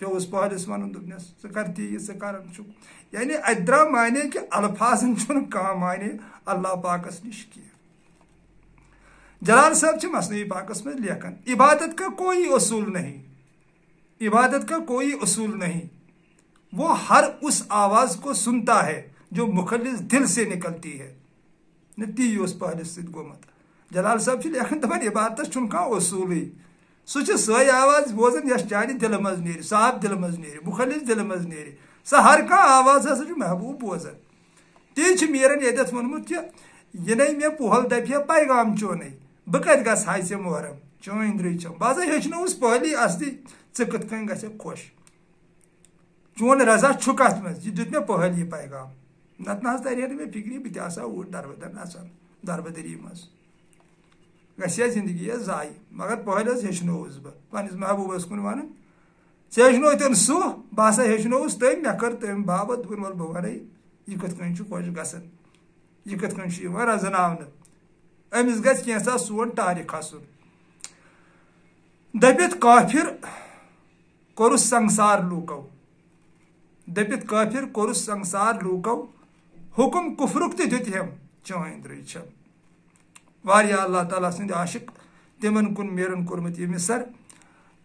پیوس پہلس one this ثر تی ثر یعنی ات درا مانے کہ الفاظن کھانا مانے اللہ پاکس نش کی جلال صاحب مصنوعی پاکس میں لکھان عبادت کا کوئی اصول نہیں، عبادت کا کوئی اصول نہیں، وہ ہر اس آواز کو سنتا ہے جو مخلص دل سے نکلتی ہے تی پہلس ست گومت جلال صاحب لکھان دپان عبادت کھانا اصولی سہ سی آواز بوزان یس چانہ دل مز نیرِ صاف دل مز نیرِ مخلص دل مز نیرِ سہ ہر کھانا آواز ہسا محبوب بوزان تی میرن یتھ وونمت کہ یہ مے پہل دپہ پیغام چونے بہ کت گھس ہاے محرم چٲنٛدرٕے چھم بہٕ ہسا ہیٚچھنووُس پہلی اصلی ژٕ کِتھ کٔنۍ گژھکھ خۄش چون رضا چھُ کتھ منٛز یہِ دیُت مےٚ پہلی پیغام نتہٕ نہ حظ ترِ ہا نہٕ مےٚ فکری بہٕ تہِ آسہٕ ہا اوٗرۍ دربدر نژان دربدری منٛز گژھِ ہا زندگی ضایہِ مگر پہلہِ حظ ہیٚچھنووُس بہٕ پننِس محبوٗبس کُن ونان ژےٚ ہیٚچھنووتھن سُہ بہٕ ہسا ہیٚچھنووُس تٔمۍ مےٚ کٔر تٔمۍ باپتھ دوٚپُن وَلہٕ بہٕ وَنَے یہِ کِتھ کٔنۍ چھُ خۄش گژھان یہِ کِتھ کٔنۍ چھُ یِوان رزناونہٕ أمِس گژھِ کینٛژھا سون ٹارِ کھسُن دٔپِتھ کافر کوٚرُس سنسار لوٗکو دٔپِتھ کافر کوٚرُس سنسار لوٗکو حُکُم کُفرُک تہِ دیُتہم چٲنٛدرٕے چھم واریاہ اللہ تعالیٰ سٕنٛدۍ عاشق تِمن کُن میرن کوٚرمُت یہِ مِثر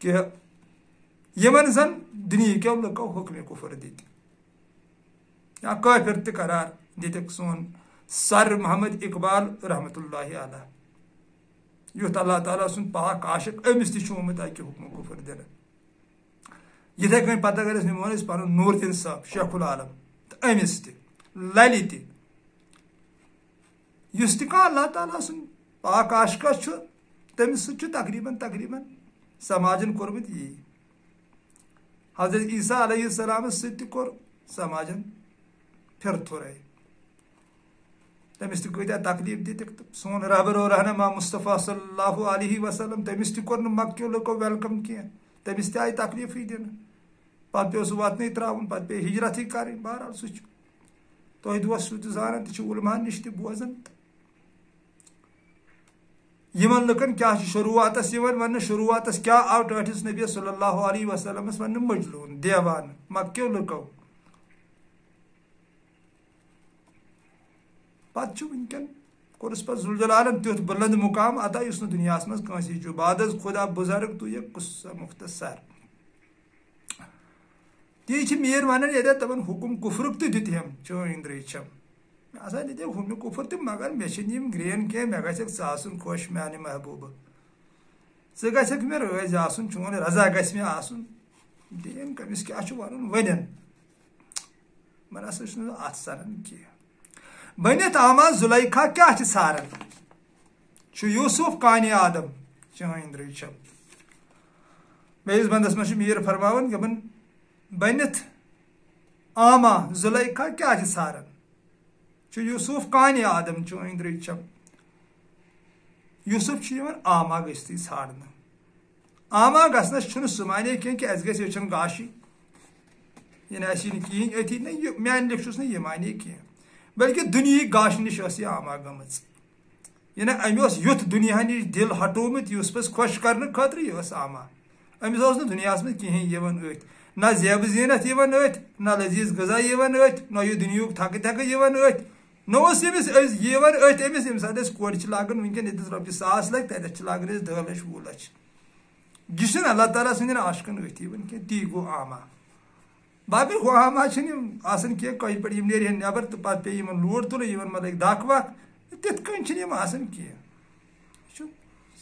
کہ یِمن زن دُنہیٖکیو لُکو حُکمہِ کُفر دِتۍ یا کٲفر تہِ قرار دِتِکھ سون سر محمد اقبال رحمتہ اللہ علیہ یُتھ اللہ تعالیٰ سُنٛد پاک عاشق أمِس تہِ چھُ آمُت اکہِ حُکمہِ کُفر دِنہٕ یِتھے کٔنۍ پتہٕ اگر أسۍ نِمون أسۍ پنُن نوٗر الدیٖن صٲب شیخ العالم تہٕ أمِس تہِ للہِ تہِ یُس تہِ کانٛہہ اللہ تعالیٰ سُنٛد پاک عاشقہ چھُ تٔمِس سۭتۍ چھُ تقریٖباً سماجن کوٚرمُت یی حضرت عیٖسیٰ علیہ السلامس سۭتۍ تہِ کوٚر سماجن پھرتھُرے تٔمِس تہِ کۭتیاہ تکلیٖف دِتِکھ تہٕ سون رہبر و رہنما مصطفیٰ صلی اللہ علیہ وسلم تٔمِس تہِ کوٚر نہٕ مکہٕ کیو لُکو ویلکم کینٛہہ تٔمِس تہِ آیہِ تکلیٖفٕے دِنہٕ پتہٕ پیوٚو سُہ وطنٕے ترٛاوُن پتہٕ پیٚیہِ ہجرتھٕے کرٕنۍ بہرحال سُہ چھُ تۄہہِ دۄہ سُہ تہِ زانان تہِ چھُ علماہن نِش تہِ بوزان یِمن لُکن کیاہ چھُ شروعاتس یِوان وننہٕ شروعاتس کیاہ آو ٹٲٹھِس نبی صلی اللہ علیہ وسلمس وننہٕ مجنوٗن دیوانہٕ مکہٕ کیو لُکو پتہٕ چھُ ونکیٚن کوٚرُس پتہٕ ذوالجلالن تیُتھ بلند مقام عطا یُس نہٕ دُنیاہس منٛز کٲنٛسی چھُ بعد از خدا بُزرگ تو یہ قصہ مختصر تی چھِ میٖر ونان ییٚتٮ۪تھ دپان حُکُم کُفرُک تہِ دیُتہم چٲنٛدرٕے چھم مےٚ ہسا دِتے ہُمہِ کُفر تہِ مگر مےٚ چھِنہٕ یِم گرٛین کینٛہہ مےٚ گژھکھ ژٕ آسُن خۄش میانہِ محبوٗبہٕ ژٕ گژھکھ مےٚ رٲضۍ آسُن چون رضا گژھِ مےٚ آسُن دین کٔمِس کیاہ چھُ ونُن ونن وۄنۍ ہسا چھُنہٕ اتھ سنان کینٛہہ بٔنِتھ آما زُلیکھا کیاہ چھِ ژھاران چھُ یوٗسُف کانہِ آدم چٲنٛدرٕے چھم بیٚیِس بندس منٛز چھُ میٖر فرماوان دپان بٔنِتھ آما زُلیکھا کیاہ چھِ ژھاران چھُ یوٗسُف کانہِ آدم چٲنٛدرٕے چھم یوٗسُف چھُ یِوان آما گٔژھتٕے ژھانڈنہٕ آما گژھنس چھُنہٕ سُہ معنے کینٛہہ کہِ اَسہِ گژھِ أچھن گاشی یعنی اَسہِ یی نہٕ کِہیٖنۍ أتھی نہ یہِ میانہِ لیٚکھِ چھُس نہٕ یہِ معنے کینٛہہ بلکہِ دُنیہِکۍ گاشہِ نِش ٲس یہِ آما گٔمٕژ یعنی أمۍ اوس یُتھ دُنیا نِش دِل ہٹومُت یوٗسفس خۄش کرنہٕ خٲطرٕ یہِ ٲس آما أمِس اوس نہٕ دُنیاہس منٛز کِہیٖنۍ یِوان أتھۍ نہ زیبہٕ زیٖنت یِوان أتھۍ نہ لذیذ غذا یِوان أتھۍ نہ یہِ دُنیہُک تھکہٕ تھکہٕ یِوان أتھۍ نہ اوس أمِس یِوان أتھۍ أمِس ییٚمہِ ساتہٕ أسۍ کورِ چھِ لاگان ونکیٚن ییٚتٮ۪س رۄپیہِ 1,000 لگہِ تتٮ۪تھ چھِ لاگان أسۍ 10 لچھ 20 لچھ یہِ چھُنہٕ اللہ تعالیٰ سٕنٛدٮ۪ن عاشقن أتھۍ یِوان کینٛہہ تی گوٚو آما باقٕے ہُہ آما چھِنہٕ یِم آسان کینٛہہ کٲجہِ پٮ۪ٹھ یِم نیرِ ہن نٮ۪بر تہٕ پتہٕ پیٚیہِ یِمن لوٗر تُلٕنۍ یِمن ما لگہِ دَکھ وکھ تِتھ کٔنۍ چھِنہٕ یِم آسان کینٛہہ یہِ چھُ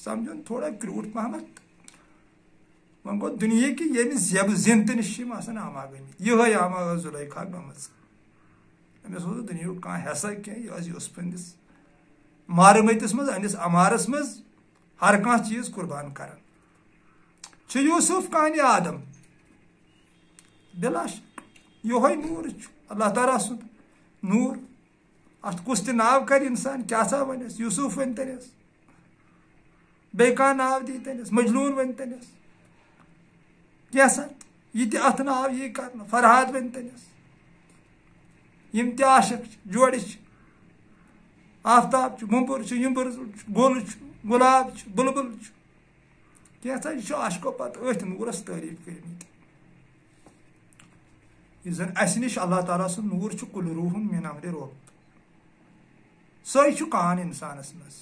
سمجھُن تھوڑا کرٛوٗٹھ پہمتھ وۄنۍ گوٚو دُنہِکۍ ییٚمہِ زیبہٕ زینتہٕ نِش چھِ یِم آسان آما گٔمٕتۍ یِہے آما ٲس زُلیکھا گٔمٕژ أمِس اوس نہٕ دُنیہُک کانٛہہ حیثا کینٛہہ یہِ ٲس یوٗسفٕنِس مارٕمٔتِس منٛز أنِس امارس منٛز ہر کانٛہہ چیٖز قُربان کران چھُ یوٗسف کانہِ آدم بِلا شک یِہوے نوٗر چھُ اللہ تعالیٰ سُنٛد نوٗر اتھ کُس تہِ ناو کرِ انسان کیٛاہ سا ونٮ۪س یوٗسف ؤنۍتَنس بیٚیہِ کانٛہہ ناو دیٖتَنس مجنوٗن ؤنۍتَنس کینٛژھا یہِ تہِ اتھ ناو یی کرنہٕ فرہاد ؤنۍتَنس یِم تہِ عاشق چھِ جورِ چھِ آفتاب چھُ موٚمبُر چھُ یِمبُر چھُ گُل چھُ گُلاب چھُ بُلبُل چھُ کینٛژھا یہِ چھُ عاشقو پتہٕ أتھۍ نوٗرس تعریٖف کٔرمٕتۍ اس زن اس نش اللہ تعالیٰ سن نور کل روح من امر رب سو کان انسانس مز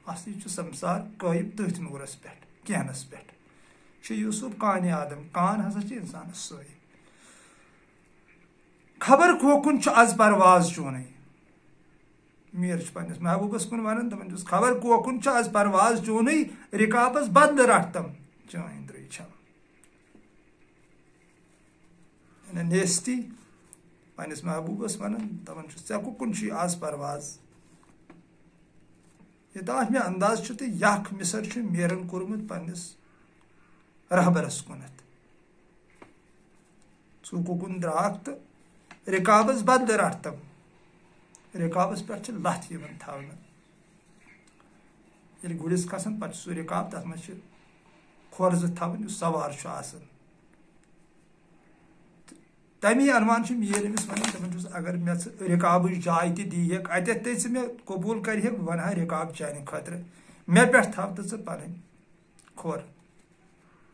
اصلی سمسار قائب تھی نورس پہ کہنس پہ یوسف کان آدم کان ہسا انسانس سوئی خبر کوکن آز پرواز چون میر پنس محبوبس کن ونان دپان خبر کوکن آز پرواز چون رکابس بدل رٹتم چٲنٛدرٕے چھم نیستی پنس محبوبس ونان دپان ژےٚ کُکُن چھُے آز پرواز یوتاہ مےٚ انداز چھُ تہٕ یکھ مِثر چھُ میرن کوٚرمُت پننس رہبرس کُنتھ ژٕ کُکُن درٛاکھ تہٕ رکابس بدل رٹتم رکابس پہ لتھ یوان تھاونہٕ ییٚلہِ گُرِس کھسان پتہٕ چھُ سُہ رکاب تتھ منٛز چھِ کھۄر زٕ تھاوٕنۍ یُس سوار چھُ آسان تمی انوان چھُ میٖر أمِس ونان دپان چھُس اگر مےٚ ژٕ رکابٕچ جاے تہِ دیٖہکھ اتٮ۪تھ ژٕ مےٚ قبوٗل کرِہکھ بہٕ ونہٕ ہا رکاب چانہِ خٲطرٕ مےٚ پٮ۪ٹھ تھاو تہٕ ژٕ پنٕنۍ کھۄر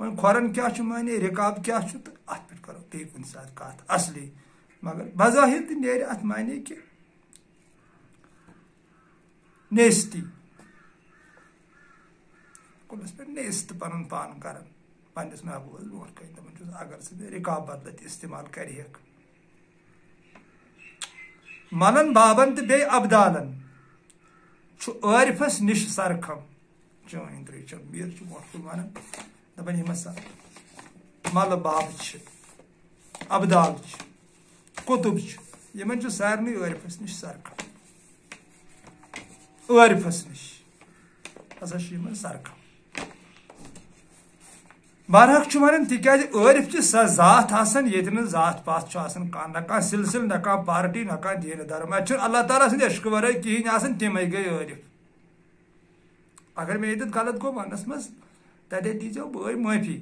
وۄنۍ کھۄرن کیٛاہ چھُ معنے رکاب کیٛاہ چھُ تہٕ اتھ پٮ۪ٹھ کرو بیٚیہِ کُنہِ ساتہٕ کتھ اصلی مگر بظاہر تہِ نیرِ اتھ معنے کہِ نیستی کُلس پٮ۪ٹھ نیست پنُن پان کران پننس محبوبس برونٛٹھ کنہِ دپان چھُس اگر ژٕ مےٚ رکاب بدلہٕ تہِ استعمال کرِہکھ ملن بابن تہٕ بیٚیہِ ابدالن چھُ عٲرفس نِش سرکھم چٲنٛدرٕے چھم میٖر چھُ برونٛٹھ کُن ونان دپان یِم ہسا ملہٕ باب چھِ ابدال چھِ قطب چھِ یمن چھُ سارنٕے عٲرفس نِش سرکھم عٲرفس نِش ہسا چھُ یمن سرکھم بارحق چھُ ونان تِکیٛازِ عٲرف چھِ سۄ ذات آسان ییٚتہِ نہٕ ذات پات چھُ آسان کانٛہہ نہ کانٛہہ سلسلہٕ نہ کانٛہہ پارٹی نہ کانٛہہ دیٖنہٕ دھرم اتہِ چھُنہٕ اللہ تعالیٰ سٕنٛدِ عشقہٕ ورٲے کِہینۍ آسان تِمے گٔے عٲرف اگر مےٚ ییٚتٮ۪تھ غلط گوٚو وننس منٛز تتٮ۪تھ دیٖزیو بٲے معٲفی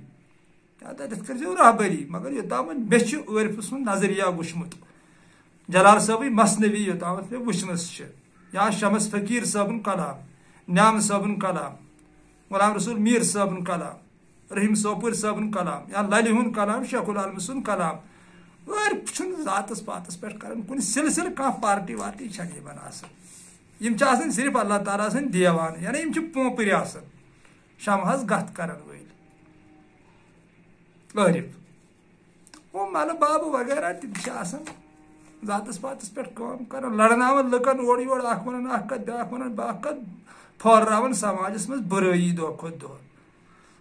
یا تتٮ۪تھ کٔرۍزیو رہبری مگر یوٚتامتھ مےٚ چھُ عٲرفہٕ سُنٛد نظریہ وٕچھمُت جلال صٲبٕنۍ مثنوی یوٚتامتھ مےٚ وٕچھمٕژ چھِ یا شمس فقیٖر صٲبُن کلام نعام صٲبُن کلام غلام رسول میٖر صٲبُن کلام رحیم سوپور صٲبُن کلام یا للہِ ہُنٛد کلام شیخ العالمہٕ سُنٛد کلام عٲرف چھُنہٕ ذاتس پاتس پٮ۪ٹھ کران کُنہِ سلسلہٕ کانٛہہ پارٹی وارٹی چھنہٕ یِمن آسان یِم چھِ آسان صرف اللہ تعالیٰ سٕنٛدۍ دیوان یعنی یِم چھِ پوپٕرۍ آسان شمہس گتھ کرن وٲلۍ عٲرف وہ ملہٕ بابہٕ وغیرہ تِم چھِ آسان ذاتس پاتس پٮ۪ٹھ کٲم کران لڑناوان لُکن اورٕ یورٕ اکھ ونان اکھ کتھ بیاکھ ونان بیاکھ کتھ پھٲلراوان سماجس منٛز بُرٲیی دۄہ کھۄتہٕ دۄہ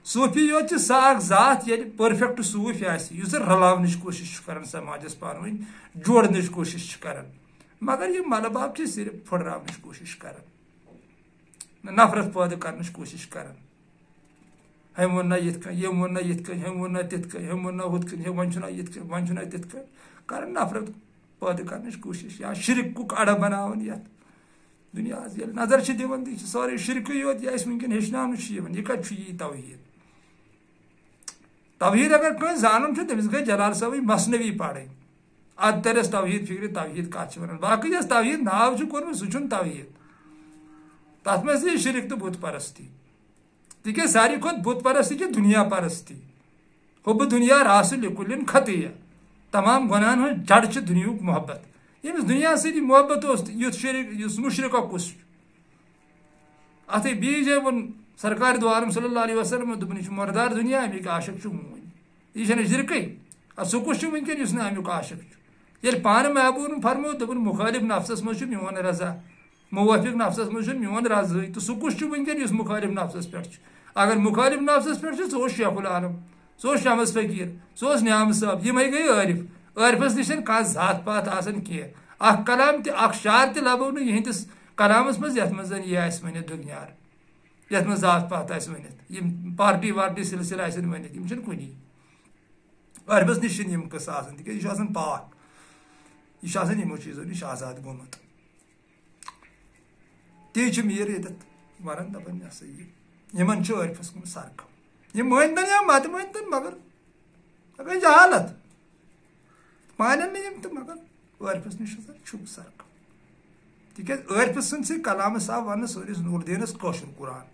صوٗفی یوت چھِ سۄ اکھ ذات ییٚلہِ پٔرفیکٹ صوٗفۍ آسہِ یُس زن رلاونٕچ کوٗشش چھُ کران سماجس پانہٕ ؤنۍ جوڑنٕچ کوٗشش چھِ کران مگر یِم ملہٕ باب چھِ صرف پھٕٹراونٕچ کوٗشش کران نفرت پٲدٕ کرنٕچ کوٗشش کران ہُمۍ ووٚن نہ یِتھ کٔنۍ یٔمۍ ووٚن نہ یِتھ کٔنۍ ہُمۍ ووٚن نہ تِتھ کٔنۍ ہُمۍ ووٚن نہ ہُتھ کٔنۍ وۄنۍ چھُنہ یِتھ کٔنۍ وۄنۍ چھُنہ تِتھ کٔنۍ کران نفرت پٲدٕ کرنٕچ کوٗشش یا شرکُک اڑٕ بناوان یتھ دُنیاہس ییٚلہِ نظر چھِ دِوان تہٕ یہِ چھِ سورُے شرکٕے یوت یہِ اَسہِ وٕنکیٚن ہیٚچھناونہٕ چھُ یِوان یہِ کتہِ چھُ یی توحیٖد توحیٖد اگر کٲنٛسہِ زانُن چھُ تٔمِس گژھِ جلال صٲبٕنۍ مثنوی پرٕنۍ ادٕ ترٮ۪س توحیٖد فکرِ توحیٖد کتھ چھِ ونان باقٕے یۄس توحیٖد ناو چھُ کوٚرمُت سُہ چھُنہٕ توحیٖد تتھ منٛز تہِ چھِ شرک تہٕ بُت پرستی تِکیٛازِ ساروی کھۄتہٕ بُت پرستی چھِ دُنیا پرستی حُبہٕ دُنیا راسہٕ لِکُلٮ۪ن خطیہ تمام گۄنہن ہٕنٛز جڑ چھِ دُنیہُک محبت ییٚمِس دُنیاہس سۭتی محبت اوس یُتھ شریٖک یُس مُشرِقا کُس چھُ اتھے بیٚیہِ جایہِ ووٚن سرکار دو عالم صلی اللہ علیہ وسلم دوٚپُن یہِ چھُ مردار دُنیا امیُک عاشق چھُ موٗنۍ یہِ چھنہٕ شرکٕے ادٕ سُہ کُس چھُ وٕنکیٚن یُس نہٕ امیُک عاشق چھُ ییٚلہِ پانہٕ محبوٗبن فرموو دوٚپُن مُخٲلف نفسس منٛز چھُ میون رضا موٲفِق نفسس منٛز چھُ میون رضاے تہٕ سُہ کُس چھُ وٕنکیٚن یُس مُخٲلف نفسس پٮ۪ٹھ چھُ اگر مُخٲلف نفسس پٮ۪ٹھ چھُ سُہ اوس شیخ العالم سُہ اوس شمس فقیٖر سُہ اوس نعام صٲب یِمے گٔے عٲرف عٲرفس نِش چھنہٕ کانٛہہ ذات پات آسان کینٛہہ اکھ کلام تہِ اکھ شعر تہِ لبو نہٕ یِہنٛدِس کلامس منٛز یتھ منٛز زن یہِ آسہِ ؤنِتھ دُنیار یتھ منٛز ذات پات آسہِ ؤنِتھ یِم پارٹی وارٹی سلسلہٕ آسن ؤنِتھ یِم چھِنہٕ کُنی عٲرفس نِش چھِنہٕ یِم قٕصہٕ آسان تِکیٛازِ یہِ چھُ آسان پاک یہِ چھُ آسان یِمو چیٖزو نِش آزاد گوٚمُت تی چھُ میٖر ییٚتٮ۪تھ ونان دپان یہِ ہسا یہِ یِمن چھُ عٲرفس کُن سرکھم یِم مٲنتن یا متہٕ مٲنتن مگر گٔے جہالت مانن نہٕ یِم تہٕ مگر عٲرفس نِش ہسا چھُ سرکھم تِکیٛازِ عٲرفہٕ سٕنٛدسٕے کلامس آو وننہٕ سٲنِس نوٗر دیٖنس کٲشُر قرآن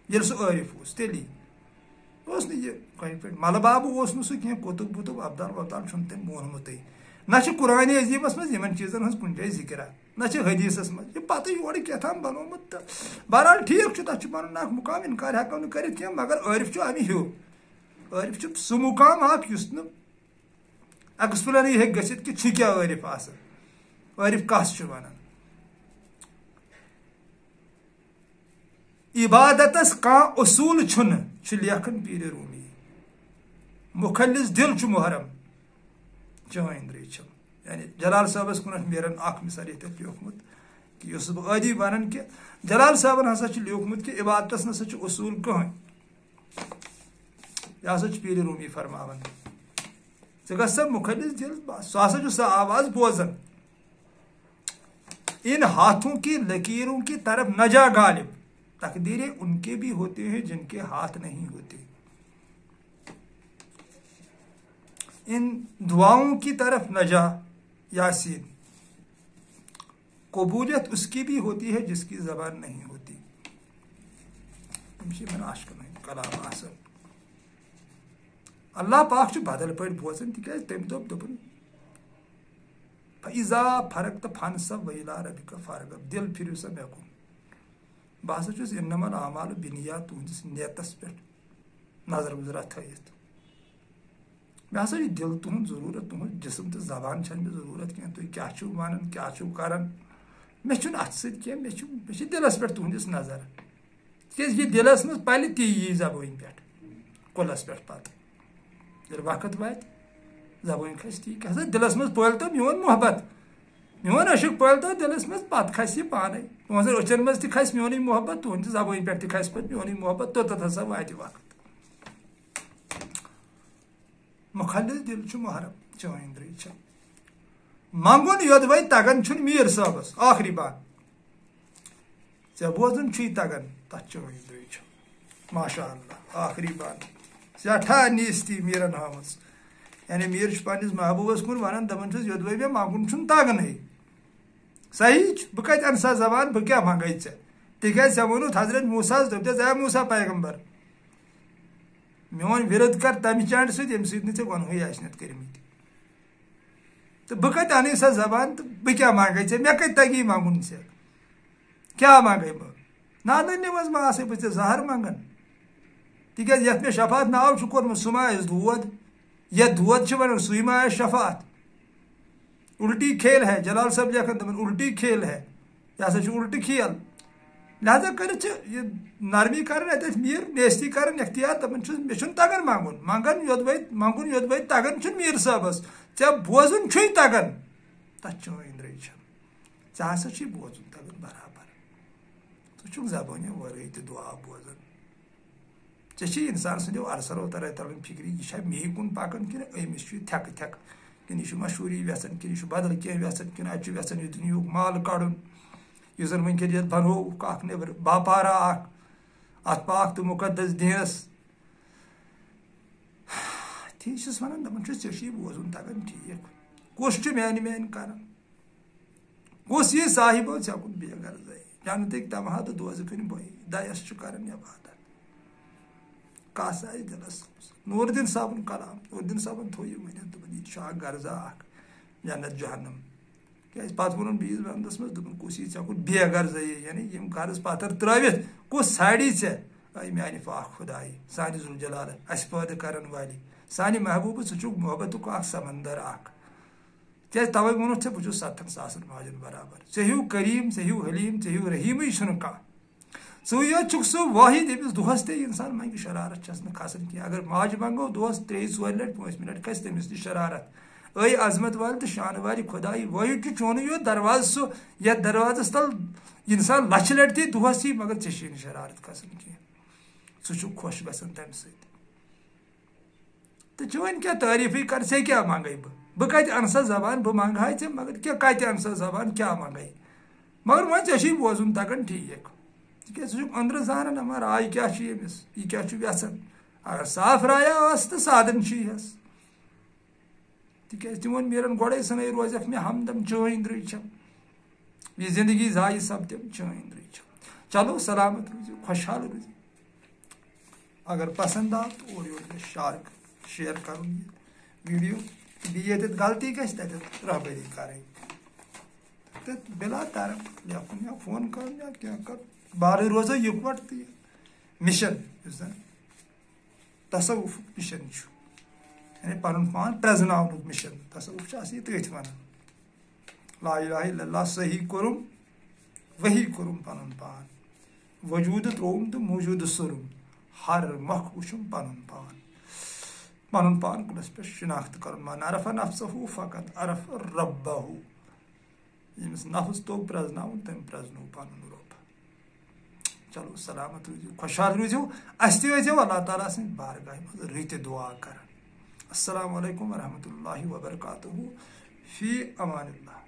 ییٚلہِ سُہ عٲرف اوس تیٚلی مل بابو سہ کتب وتب ابدال وبدال تم مونمت نہ قرآن عظیمس من چیزن ہز کن جائے ذکر نہ حدیثس من یہ پتہ یور کیتھام بنومت تو بہرحال ٹھیک تک پن مقام انکار ہیکو نا کرت کی مگر عارف امہ ہیو عارف سہ مقام اس ایکسپلین ہیک گژھت کہ چھ کیا عارف آسان عارف کس ونان عبادتس کان اصول چھ لیکھن پیر رومی مخلص دل چھ محرم چٲنٛدرٕے چھم یعنی جلال صٲبس کُن نیران اکھ مثال یتھ لیوکھمُت کہ یُس بہٕ عٲدی ونان کہ جلال صٲبن ہسا چھ لیوکھمُت کہ عبادتس نسا چھ اصول کٕہٕنۍ یہ ہسا چھ پیر رومی فرماوان ژٕ گژھ سا مخلص دل سُہ ہسا چھُ سۄ آواز بوزان ان ہاتھوں کی لکیروں کی طرف نہ جا غالب تقدیریں ان کے بھی ہوتے ہیں جن کے ہاتھ نہیں ہوتے ان دعاؤں کی طرف نہ جا یاسین قبولیت اس کی بھی ہوتی ہے جس کی زبان نہیں ہوتی کلام آسان اللہ پاک چھ بدل پہ بوزان تکیاز تم دوپن فَإِذَا فَرَقْتَ فَانْصَبْ وَإِلَىٰ رَبِّكَ فَارْغَب دل پھرو سا مے کن بہ ہسا چھس اِنَّمَا الْأَعْمَالُ بِالنِّيَّاتِ تہنٛدس نیتس پہ نظر گزرا تھٲیِتھ مے ہسا یہ دل تہد ضرورت تہد جسم تو زبان چھ مے ضرورت کی تھی کیا ونان کیا کران مے چھُنہٕ اتھ سۭتۍ کینٛہہ مے چھِ دلس پہ تہندس نظر تکیاز یہ دلس مز پلہِ تی یی زبٲنۍ پہ کُلس پہ پتہٕ ییٚلہِ وقت واتہِ زبٲنۍ کھسہِ تی کیٛاہ سا دلس مز پٲلۍ تو میون محبت میون عشق پٲلۍ تو دلس مز پتہٕ کھسہِ یہ پانے تہذن أچھن مز تہِ کھسہِ میونٕے محبت تہنٛدِ زبٲنۍ پہ تہِ کھسہِ پتہٕ میونٕے محبت توٚتتھ ہسا واتہِ وقت مخلص دل چھ محرم چٲنٛدرٕے چھم منگُن یوٚدوے تگان چھُنہٕ میٖر صٲبس آخری بات ژےٚ بوزُن چھُے تگان تتھ چٲنٛدرٕے چھم ماشاء اللہ آخری بات سٮ۪ٹھاہ نیٖستی میٖرن ہٲومٕژ یعنی میٖر چھُ پننس محبوٗبس کُن ونان دپان چھُس یوٚدوے مےٚ منگُن چھُنہٕ تگنٕے صحیح چھُ بہٕ کتہِ انہٕ سا زبان بہٕ کیٛاہ منگے ژےٚ تِکیٛازِ ژےٚ ووٚنُتھ حضرت موساہس دوٚپتس اے موسا پیغمبر میون ورد کر تمہِ چانڈ سۭتۍ ییٚمہِ سۭتۍ نہٕ ژےٚ گۄنہٕے آسنتھ کٔرمٕتۍ تہٕ بہٕ کتہِ انٕے سۄ زبان تہٕ بہٕ کیٛاہ منگے ژےٚ مےٚ کتہِ تگی منگُن ژےٚ کیٛاہ منگے بہٕ نادٲنی منٛز ما آسے بہٕ ژےٚ زہر منگان تِکیٛازِ یتھ مےٚ شفاعت ناو چھُ کوٚرمُت سُہ ما آسہِ دود یتھ دود چھِ ونان سُے ما آسہِ شفاعت الٹی کھیل ہے جلال صٲب لیکھان دپان الٹی کھیل ہے یہ ہسا چھُ الٹہٕ کھیل لہذا کٔرِتھ چھِ یہ نرمی کران اتھ میٖر نیستی کران اختیار دپان چھُس مےٚ چھُنہٕ تگان منگُن یوٚدوے تگان چھُنہٕ میٖر صٲبس ژےٚ بوزُن چھُے تگان تتھ چٲنٛدرٕے چھم ژےٚ ہسا چھُے بوزُن تگان برابر ژٕ چھُکھ زبٲنہِ ورٲے تہِ دعا بوزان ژےٚ چھِ انسان سٕنٛدیو ارسلو ترٲے تلان فکرِ یہِ چھا مے کُن پکان کِنہٕ أمِس چھُ تھٮ۪کہٕ تھٮ۪کہٕ کِنہٕ یہِ چھُ مشہوٗری یژھان کِنہٕ یہِ چھُ بدل کینٛہہ یژھان کِنہٕ اتہِ چھُ یژھان یہِ دُنیہُک مال کڑُن یُس زن وٕنکیٚن یتھ بنووُکھ اکھ نیبر باپارا اکھ اتھ پاک تہٕ مُقدس دیٖنس تی چھُس ونان دپان چھُس ژےٚ چھُے بوزُن تگان ٹھیٖک کُس چھُ میانہِ کران کُس یی صاحبو ژےٚ کُن بے غرضٲیی جنتٕکۍ تمہا تہٕ دوزٕکھٕنۍ بٲیی دَیَس چھُ کران عبادت کس آسہِ دلس نوٗر الدیٖن صٲبُن کلام نوٗر الدیٖن صٲبن تھوٚو یہِ ؤنِتھ دوٚپُن یہِ چھُ اکھ غرضا اکھ جنت جہنم کیٛازِ پتہٕ ووٚنُن بیٚیِس بندس منٛز دوٚپُن کُس یی ژےٚ کُن بے غرضٲیی یعنی یِم غرض پتھر ترٲوِتھ کُس ژھانڈی ژےٚ اے میانہِ پاک خدایہِ سانہِ ذوالجلالہٕ اسہِ پٲدٕ کرن والی سانہِ محبوٗبہٕ ژٕ چھُکھ محبتُک اکھ سمندر اکھ کیٛازِ توے ووٚنُتھ ژےٚ بہٕ چھُس 70 ساسن ماجن برابر ژےٚ ہیوٗ کریم ژےٚ ہیوٗ حلیٖم ژےٚ ہیوٗ رحیٖمٕے چھُنہٕ کانٛہہ ژٕے یوت چھُکھ سُہ واحد ییٚمِس دۄہس تہِ انسان منگہِ شرارت چھس نہٕ کھسان کینٛہہ اگر ماجہِ منگو دۄہس 3-4 لٹہِ 5 لٹہِ کھسہِ تٔمِس تہِ شرارت اے عظمت والہِ تہٕ شانہٕ والہِ خۄدایہِ واحد چھُ چونٕے یوت دروازٕ سُہ یتھ دروازس تل انسان لچھِ لٹہِ تہِ دۄہس یی مگر ژےٚ چھے نہٕ شرارت کھسان کینٛہہ ژٕ چھُکھ خۄش گژھان تمہِ سۭتۍ تہٕ چٲنۍ کیٛاہ تعریٖفٕے کر ژےٚ کیٛاہ منگے بہٕ کتہِ انہٕ سا زبان بہٕ منگہاے ژےٚ مگر کتہِ انہٕ سا زبان کیٛاہ منگے مگر وۄنۍ ژےٚ چھُے بوزُن تگان ٹھیٖک تِکیٛازِ ژٕ چھُکھ أنٛدرٕ زانان اما راے کیٛاہ چھُ ییٚمِس یہِ کیٛاہ چھُ یژھان اگر صاف رایا ٲس تہٕ سادن چھُ یس تِکیٛازِ تِم ووٚن میٖرن گۄڈے ژھٕنٕے روزٮ۪کھ مےٚ ہمدم چٲنٛدرٕے چھم یہِ زندگی ضایہِ سپدِم چٲنٛدرٕے چھم چلو سلامت روٗزِو خۄشحال روٗزِو اگر پسند آو تو اور یور شیئر کرن یہ ویڈیو بیت غلطی گژھِ تتٮ۪تھ رہبری کرٕنۍ تہٕ بلا طرف لیکھُن یا فون کرُن یا کینٛہہ کرُن بارے روزو یِکوٹ تہٕ یہِ مِشن یُس زن تصوُفُک مِشن چھُ یعنی پنُن پان پرٛزناونُک مِشن تصوُف چھُ اصلی تٔتھۍ ونان لا الہ الا اللہ صحیح کوٚرُم وحی کوٚرُم پنُن پان وجوٗدٕ ترٛووُم تہٕ موجوٗدٕ سوٚرُم ہر مۄکھ وٕچھُم پنُن پان کُنس پٮ۪ٹھ شناخت کرُن من عرف نفسہ فقط عرف ربہ ییٚمِس نفس توٚگ پرٛزناوُن تٔمۍ پرٛزنوو پنُن رۄب چلو سلامت روٗزِو خۄشحال روٗزِو اَسہِ تہِ ٲسۍزیو اللہ تعالیٰ سٕنٛدِ بارگاہہِ منٛز رٕتہِ دُعا کران السلام علیکم ورحمتہ اللہ وبرکاتہ فی امان اللہ.